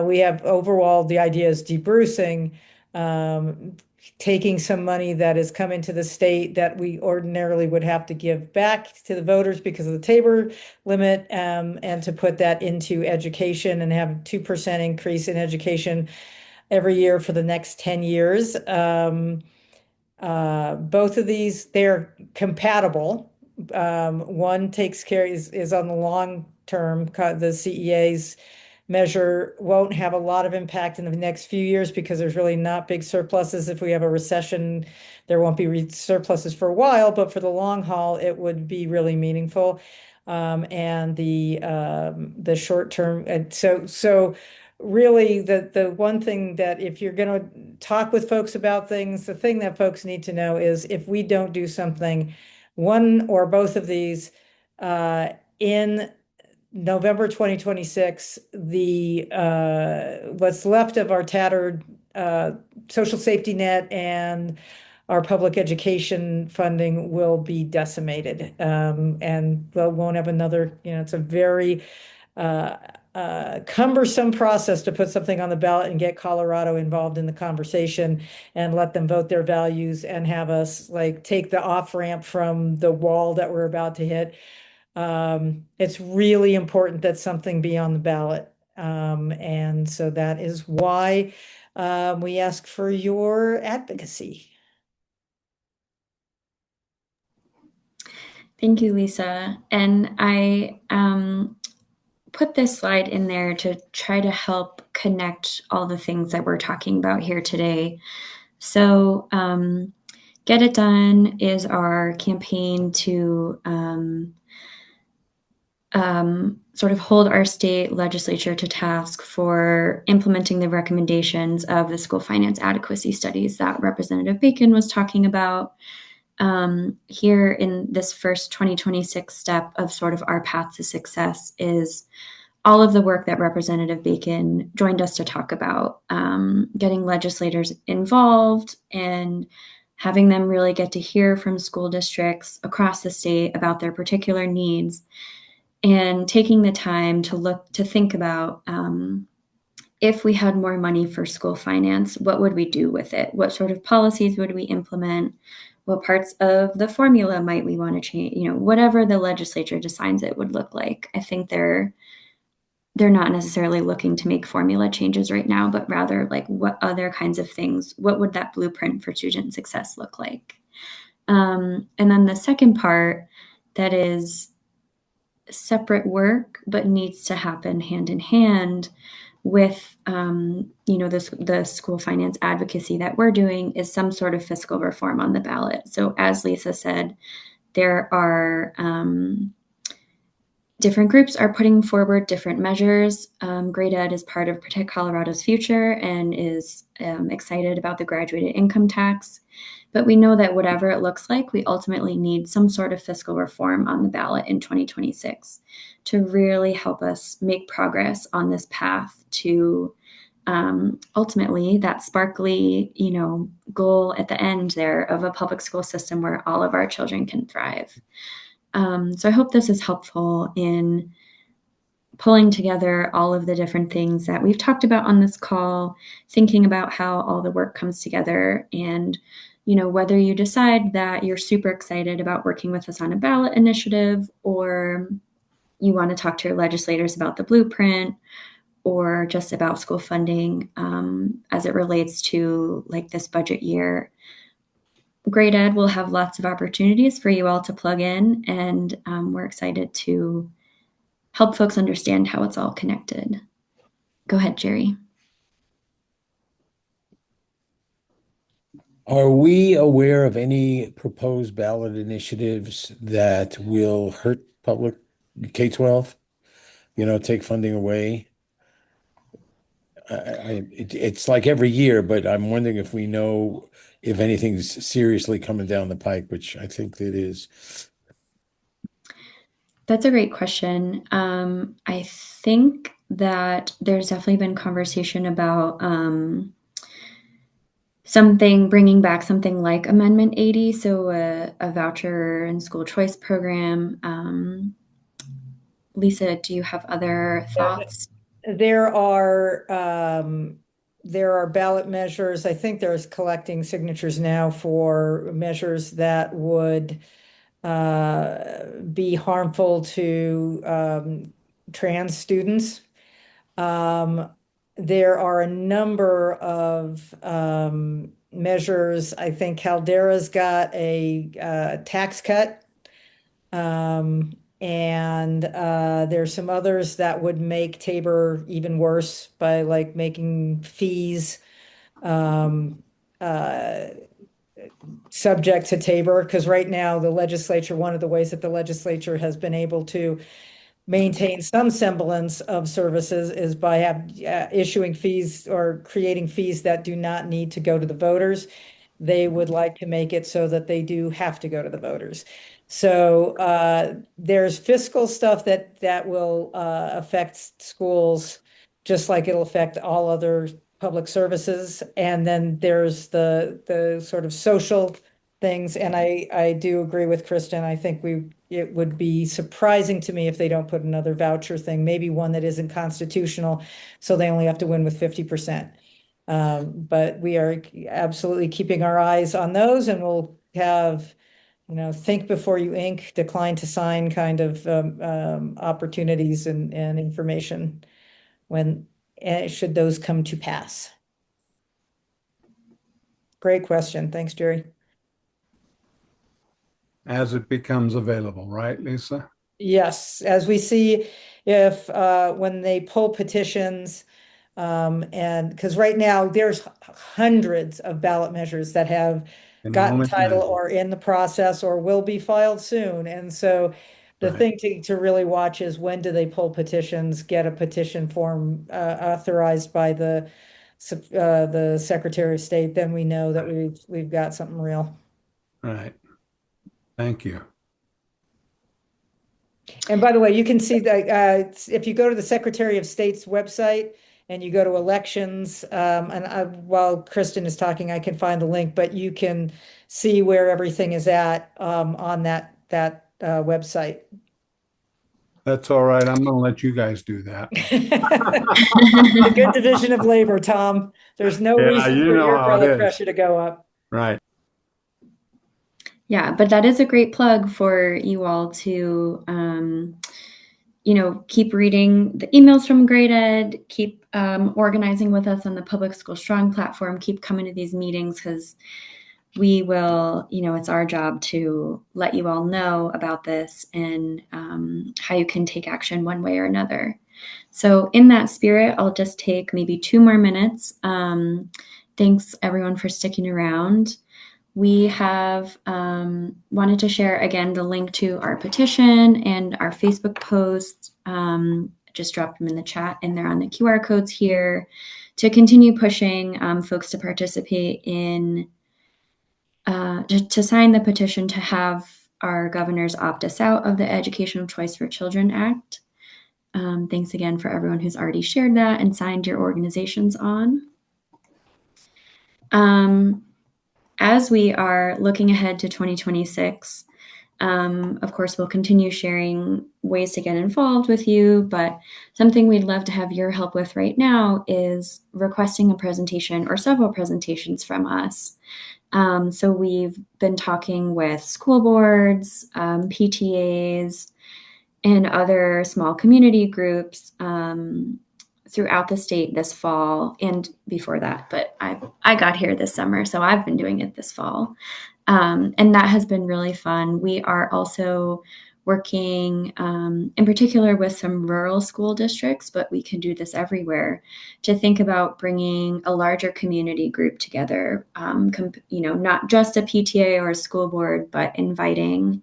we have overall, the idea is debrucing, taking some money that has come into the state that we ordinarily would have to give back to the voters because of the Tabor limit, and to put that into education and have a 2% increase in education every year for the next 10 years. Both of these, they're compatible. One takes care, is on the long term. The CEA's measure won't have a lot of impact in the next few years because there's really not big surpluses. If we have a recession, there won't be surpluses for a while, but for the long haul, it would be really meaningful. And the short term, and so really the one thing that, if you're going to talk with folks about things, the thing that folks need to know is, if we don't do something, one or both of these, in November 2026, the what's left of our tattered social safety net and our public education funding will be decimated. And we won't have another, it's a very uh, cumbersome process to put something on the ballot and get Colorado involved in the conversation and let them vote their values and have us like take the off ramp from the wall that we're about to hit. It's really important that something be on the ballot. And so that is why we ask for your advocacy. Thank you, Lisa. And I put this slide in there to try to help connect all the things that we're talking about here today. So, Get It Done is our campaign to sort of hold our state legislature to task for implementing the recommendations of the school finance adequacy studies that Representative Bacon was talking about. Here in this first 2026 step of sort of our path to success is all of the work that Representative Bacon joined us to talk about, getting legislators involved and having them really get to hear from school districts across the state about their particular needs, and taking the time to think about if we had more money for school finance, what would we do with it? What sort of policies would we implement? What parts of the formula might we want to change? Whatever the legislature decides it would look like. I think they're not necessarily looking to make formula changes right now, but rather like what other kinds of things, what would that blueprint for student success look like? And then the second part that is separate work, but needs to happen hand in hand with, the school finance advocacy that we're doing is some sort of fiscal reform on the ballot. So as Lisa said, there are different groups are putting forward different measures. Great Ed is part of Protect Colorado's Future and is excited about the graduated income tax. But we know that whatever it looks like, we ultimately need some sort of fiscal reform on the ballot in 2026 to really help us make progress on this path to ultimately that sparkly, goal at the end there of a public school system where all of our children can thrive. So I hope this is helpful in pulling together all of the different things that we've talked about on this call, thinking about how all the work comes together, and whether you decide that you're super excited about working with us on a ballot initiative, or you want to talk to your legislators about the blueprint, or just about school funding as it relates to like this budget year. Great Ed will have lots of opportunities for you all to plug in, and we're excited to help folks understand how it's all connected. Go ahead, Jerry. Are we aware of any proposed ballot initiatives that will hurt public K-12? Take funding away? It's like every year, but I'm wondering if we know if anything's seriously coming down the pike, which I think it is. That's a great question. I think that there's definitely been conversation about bringing back something like Amendment 80, so a voucher and school choice program. Lisa, do you have other thoughts? There are ballot measures. I think there's collecting signatures now for measures that would be harmful to trans students. There are a number of measures. I think Caldera's got a tax cut. And there's some others that would make Tabor even worse by like making fees subject to Tabor, because right now the legislature, one of the ways that the legislature has been able to maintain some semblance of services is by issuing fees or creating fees that do not need to go to the voters. They would like to make it so that they do have to go to the voters. So there's fiscal stuff that will affect schools, just like it'll affect all other public services, and then there's the sort of social things. And I do agree with Kristen. I think it would be surprising to me if they don't put another voucher thing, maybe one that isn't constitutional, so they only have to win with 50%. But we are absolutely keeping our eyes on those, and we'll have, think before you ink, decline to sign kind of opportunities and information when should those come to pass. Great question. Thanks, Jerry. As it becomes available, right, Lisa? Yes, as we see if when they pull petitions, and because right now there's hundreds of ballot measures that have gotten title or in the process or will be filed soon. And so the thing to really watch is when do they pull petitions, get a petition form authorized by the Secretary of State, then we know that we've got something real. Right. Thank you. And by the way, you can see that if you go to the Secretary of State's website and you go to elections, while Kristen is talking, I can find the link, but you can see where everything is at on that website. That's all right. I'm going to let you guys do that. A good division of labor, Tom. There's no reason for your blood pressure to go up. Right. Yeah, but that is a great plug for you all to, keep reading the emails from Great Ed, keep organizing with us on the Public School Strong platform, keep coming to these meetings, because we will, it's our job to let you all know about this and how you can take action one way or another. So in that spirit, I'll just take maybe 2 more minutes. Thanks everyone for sticking around. We have wanted to share again the link to our petition and our Facebook posts. Just dropped them in the chat, and they're on the QR codes here to continue pushing folks to participate in, to sign the petition to have our governors opt us out of the Educational Choice for Children Act. Thanks again for everyone who's already shared that and signed your organizations on. As we are looking ahead to 2026, of course, we'll continue sharing ways to get involved with you, but something we'd love to have your help with right now is requesting a presentation or several presentations from us. So we've been talking with school boards, PTAs, and other small community groups throughout the state this fall and before that, but I got here this summer, so I've been doing it this fall. And that has been really fun. We are also working in particular with some rural school districts, but we can do this everywhere, to think about bringing a larger community group together, not just a PTA or a school board, but inviting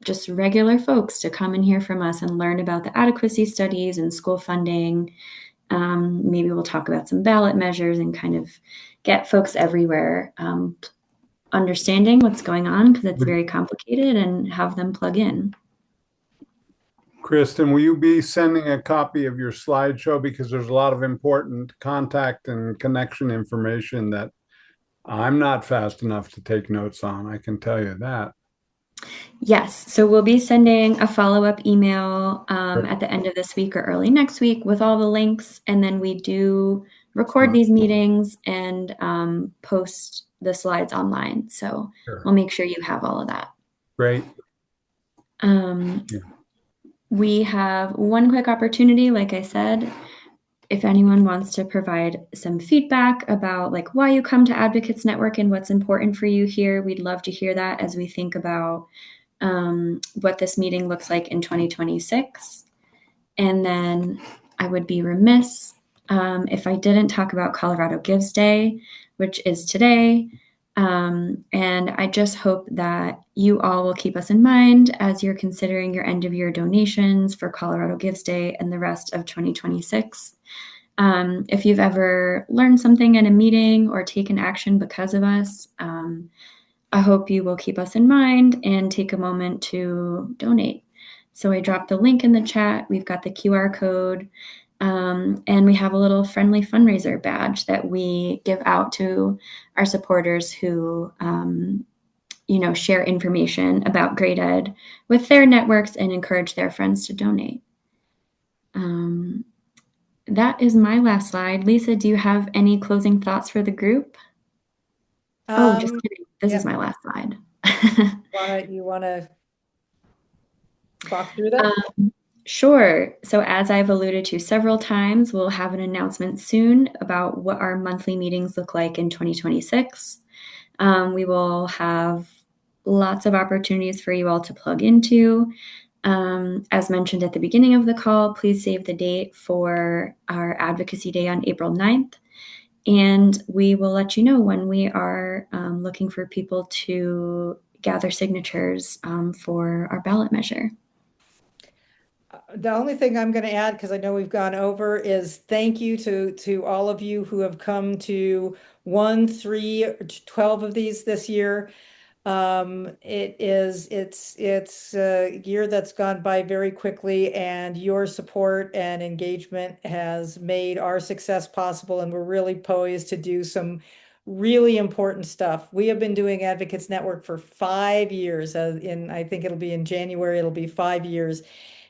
just regular folks to come and hear from us and learn about the adequacy studies and school funding. Maybe we'll talk about some ballot measures and kind of get folks everywhere understanding what's going on, because it's very complicated, and have them plug in. Kristen, will you be sending a copy of your slideshow? Because there's a lot of important contact and connection information that I'm not fast enough to take notes on. I can tell you that. Yes, so we'll be sending a follow-up email at the end of this week or early next week with all the links, and then we do record these meetings and post the slides online. So we'll make sure you have all of that. Great. We have one quick opportunity, like I said. If anyone wants to provide some feedback about why you come to Advocates Network and what's important for you here, we'd love to hear that as we think about what this meeting looks like in 2026. And then I would be remiss if I didn't talk about Colorado Gives Day, which is today. And I just hope that you all will keep us in mind as you're considering your end of year donations for Colorado Gives Day and the rest of 2026. If you've ever learned something in a meeting or taken action because of us, I hope you will keep us in mind and take a moment to donate. So I dropped the link in the chat. We've got the QR code. And we have a little friendly fundraiser badge that we give out to our supporters who, share information about Great Ed with their networks and encourage their friends to donate. That is my last slide. Lisa, do you have any closing thoughts for the group? Oh, just kidding. This is my last slide. You wanna talk through that? Sure. So as I've alluded to several times, we'll have an announcement soon about what our monthly meetings look like in 2026. We will have lots of opportunities for you all to plug into. As mentioned at the beginning of the call, please save the date for our Advocacy Day on April 9th. And we will let you know when we are looking for people to gather signatures for our ballot measure. The only thing I'm going to add, because I know we've gone over, is thank you to all of you who have come to 1, 3, 12 of these this year. It's a year that's gone by very quickly, and your support and engagement has made our success possible, and we're really poised to do some really important stuff. We have been doing Advocates Network for 5 years. I think it'll be in January, it'll be 5 years.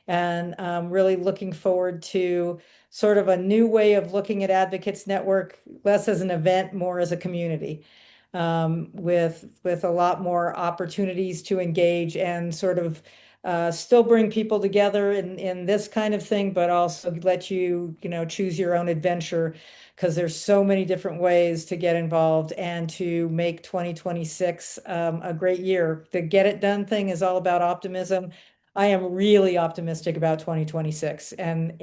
And I'm really looking forward to sort of a new way of looking at Advocates Network, less as an event, more as a community, with a lot more opportunities to engage and sort of still bring people together in this kind of thing, but also let you choose your own adventure, because there's so many different ways to get involved and to make 2026 a great year. The Get It Done thing is all about optimism. I am really optimistic about 2026, and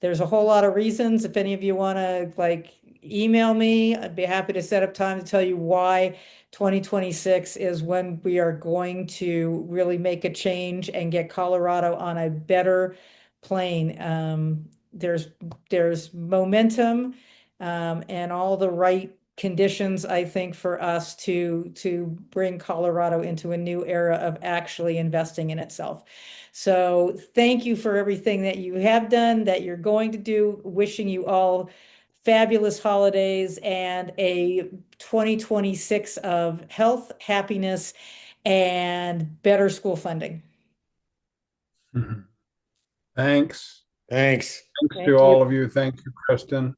there's a whole lot of reasons. If any of you want to email me, I'd be happy to set up time to tell you why 2026 is when we are going to really make a change and get Colorado on a better plane. There's momentum and all the right conditions, I think, for us to bring Colorado into a new era of actually investing in itself. So thank you for everything that you have done, that you're going to do. Wishing you all fabulous holidays and a 2026 of health, happiness, and better school funding. Thanks. Thanks. Thanks Thank to you. all of you. Thank you, Kristen.